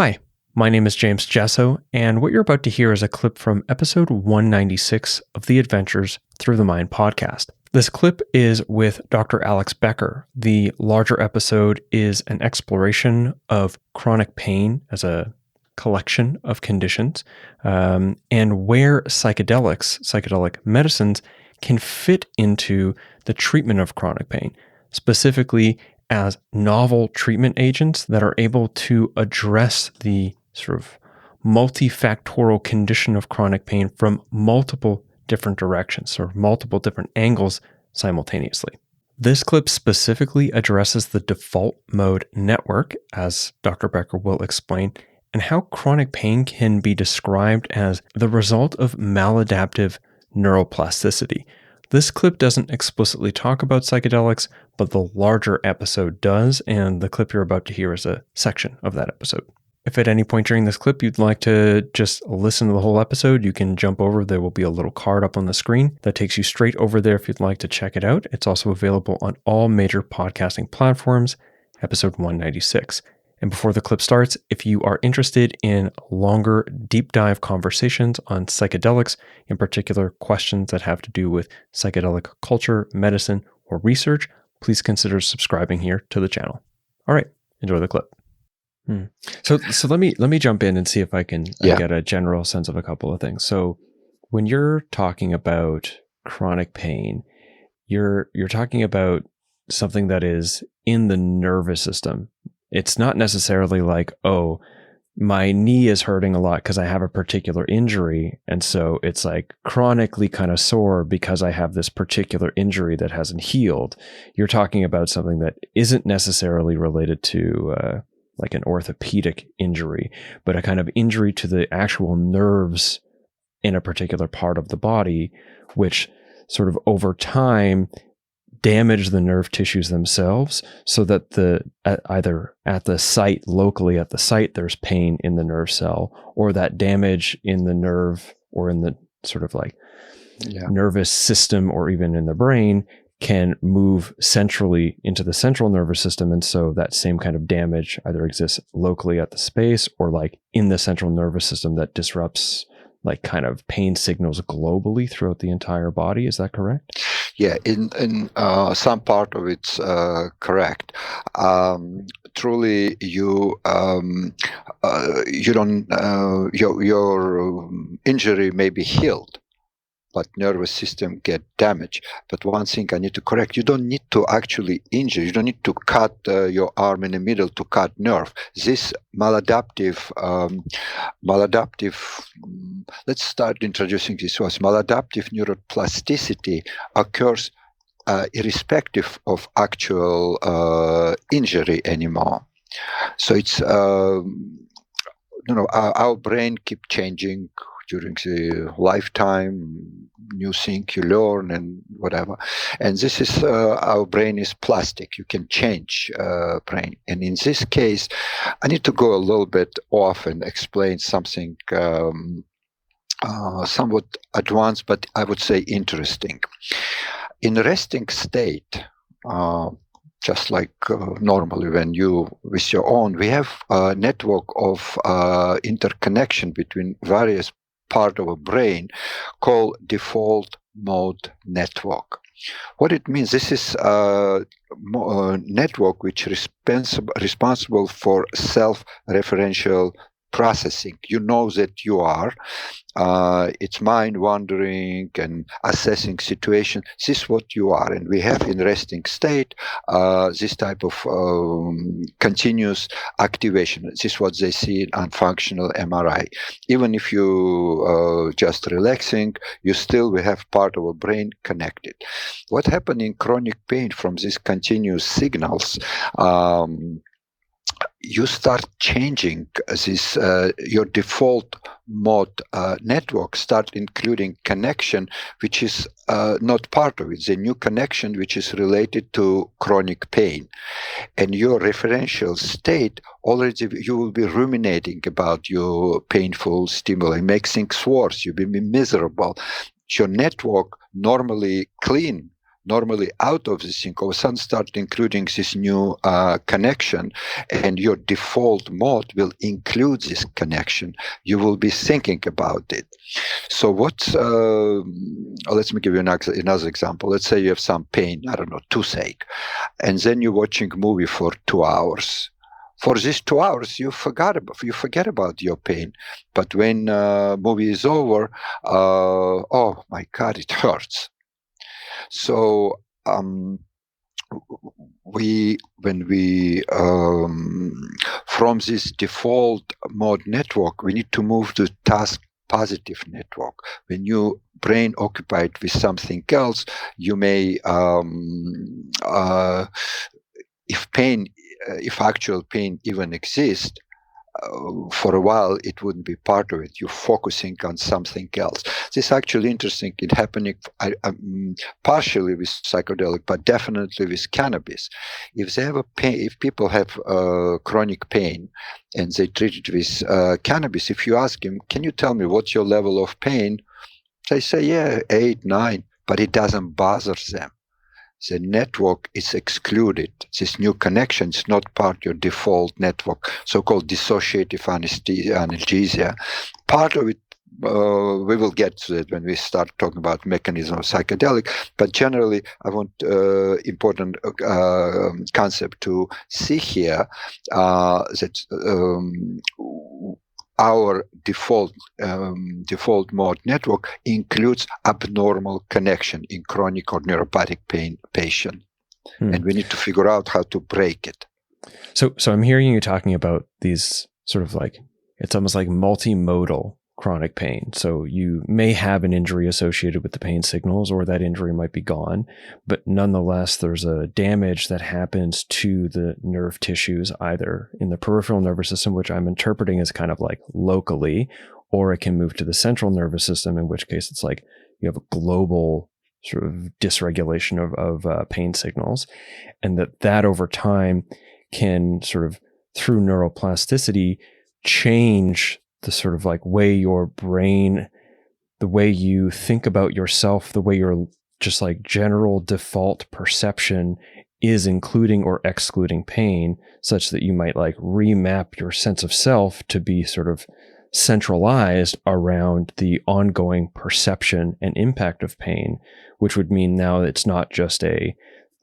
Hi, my name is James Jesso, and what you're about to hear is a clip from episode 196 of the Adventures Through the Mind podcast. This clip is with Dr. Alex Bekker. The larger episode is an exploration of chronic pain as a collection of conditions, and where psychedelic medicines, can fit into the treatment of chronic pain, specifically as novel treatment agents that are able to address the sort of multifactorial condition of chronic pain from multiple different directions or multiple different angles simultaneously. This clip specifically addresses the default mode network, as Dr. Bekker will explain, and how chronic pain can be described as the result of maladaptive neuroplasticity. This clip doesn't explicitly talk about psychedelics, but the larger episode does, and the clip you're about to hear is a section of that episode. If at any point during this clip you'd like to just listen to the whole episode, you can jump over. There will be a little card up on the screen that takes you straight over there if you'd like to check it out. It's also available on all major podcasting platforms, episode 196. And before the clip starts, if you are interested in longer deep dive conversations on psychedelics, in particular questions that have to do with psychedelic culture, medicine, or research, please consider subscribing here to the channel. All right, enjoy the clip. So let me jump in and see if I can get a general sense of a couple of things. So when you're talking about chronic pain, you're talking about something that is in the nervous system. It's not necessarily like, oh, my knee is hurting a lot because I have a particular injury. And so it's like chronically kind of sore because I have this particular injury that hasn't healed. You're talking about something that isn't necessarily related to like an orthopedic injury, but a kind of injury to the actual nerves in a particular part of the body, which sort of over time damage the nerve tissues themselves, so that either at the site, locally at the site, there's pain in the nerve cell, or that damage in the nerve or in the sort of like nervous system or even in the brain can move centrally into the central nervous system. And so that same kind of damage either exists locally at the space or like in the central nervous system that disrupts like kind of pain signals globally throughout the entire body. Is that correct? Yeah, in some part of it's correct. Truly, you don't your injury may be healed, but nervous system get damaged. But one thing I need to correct: you don't need to actually injure. You don't need to cut your arm in the middle to cut nerve. This maladaptive. Let's start introducing this was maladaptive neuroplasticity occurs irrespective of actual injury anymore. So it's our brain keep changing during the lifetime, new thing you learn and whatever. And this is, our brain is plastic. You can change brain. And in this case, I need to go a little bit off and explain something somewhat advanced, but I would say interesting. In resting state, just like normally when you with your own, we have a network of interconnection between various part of a brain called default mode network. What it means, this is a network which is responsible for self-referential processing. You know that you are. It's mind wandering and assessing situation. This is what you are. And we have in resting state this type of continuous activation. This is what they see on functional MRI. Even if you just relaxing, you still we have part of a brain connected. What happened in chronic pain from these continuous signals, you start changing this, your default mode network start including connection, which is not part of it. The new connection, which is related to chronic pain. And your referential state, already you will be ruminating about your painful stimuli, make things worse, you'll be miserable. Your network normally clean normally out of the sync, all of a sudden start including this new connection, and your default mode will include this connection. You will be thinking about it. So let me give you another example. Let's say you have some pain, I don't know, toothache, and then you're watching a movie for 2 hours. For these 2 hours, you forget about your pain. But when movie is over, oh my God, it hurts. So when we from this default mode network, we need to move to task positive network. When your brain occupied with something else, you may if actual pain even exists, for a while it wouldn't be part of it. You're focusing on something else. This is actually interesting. It's happening partially with psychedelic, but definitely with cannabis. If they have if people have chronic pain and they treat it with cannabis, if you ask them, can you tell me what's your level of pain? They say, yeah, 8, 9, but it doesn't bother them. The network is excluded. This new connection is not part of your default network, so-called dissociative analgesia. Part of it, we will get to it when we start talking about mechanism of psychedelic, but generally I want important concept to see here, that our default mode network includes abnormal connection in chronic or neuropathic pain patient, and we need to figure out how to break it. So I'm hearing you talking about these sort of like, it's almost like multimodal chronic pain. So you may have an injury associated with the pain signals, or that injury might be gone, but nonetheless, there's a damage that happens to the nerve tissues, either in the peripheral nervous system, which I'm interpreting as kind of like locally, or it can move to the central nervous system, in which case it's like you have a global sort of dysregulation of pain signals, and that over time can sort of, through neuroplasticity, change the sort of like way your brain, the way you think about yourself, the way your just like general default perception is including or excluding pain, such that you might like remap your sense of self to be sort of centralized around the ongoing perception and impact of pain, which would mean now it's not just a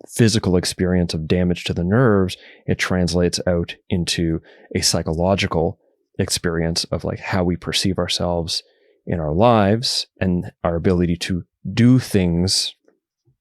physical experience of damage to the nerves, it translates out into a psychological experience of like how we perceive ourselves in our lives and our ability to do things.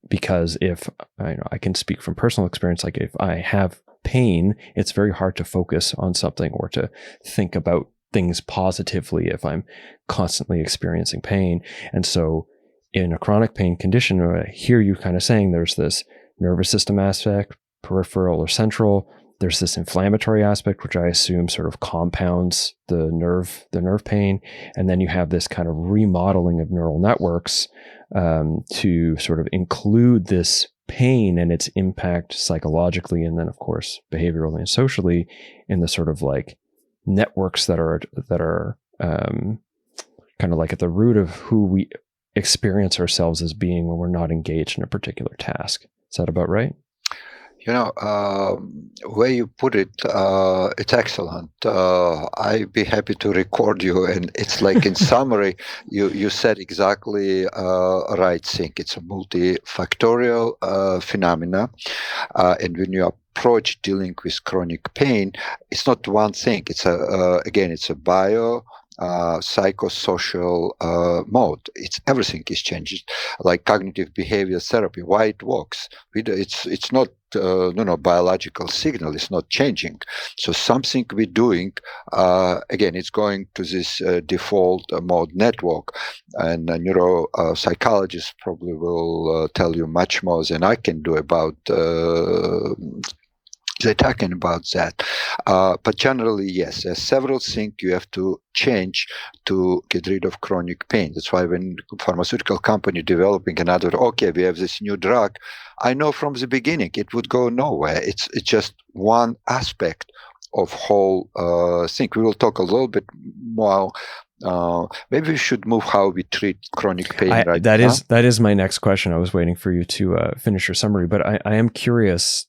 Because if I can speak from personal experience, like if I have pain, it's very hard to focus on something or to think about things positively if I'm constantly experiencing pain. And so in a chronic pain condition, I hear you kind of saying there's this nervous system aspect, peripheral or central. There's this inflammatory aspect, which I assume sort of compounds the nerve pain. And then you have this kind of remodeling of neural networks to sort of include this pain and its impact psychologically, and then of course behaviorally and socially, in the sort of like networks that are kind of like at the root of who we experience ourselves as being when we're not engaged in a particular task. Is that about right? Where you put it, it's excellent. I'd be happy to record you. And it's like, in summary, you said exactly right thing. It's a multifactorial phenomena. And when you approach dealing with chronic pain, it's not one thing. It's it's a psychosocial mode. It's everything is changed, like cognitive behavior therapy. Why it works? It's not biological signal. It's not changing. So something we're doing, it's going to this default mode network, and neuropsychologists probably will tell you much more than I can do about. They're talking about that. But generally, yes, there's several things you have to change to get rid of chronic pain. That's why when pharmaceutical company developing another, we have this new drug, I know from the beginning it would go nowhere. It's just one aspect of whole thing. We will talk a little bit more Maybe we should move how we treat chronic pain right that now. That is my next question. I was waiting for you to finish your summary, but I am curious.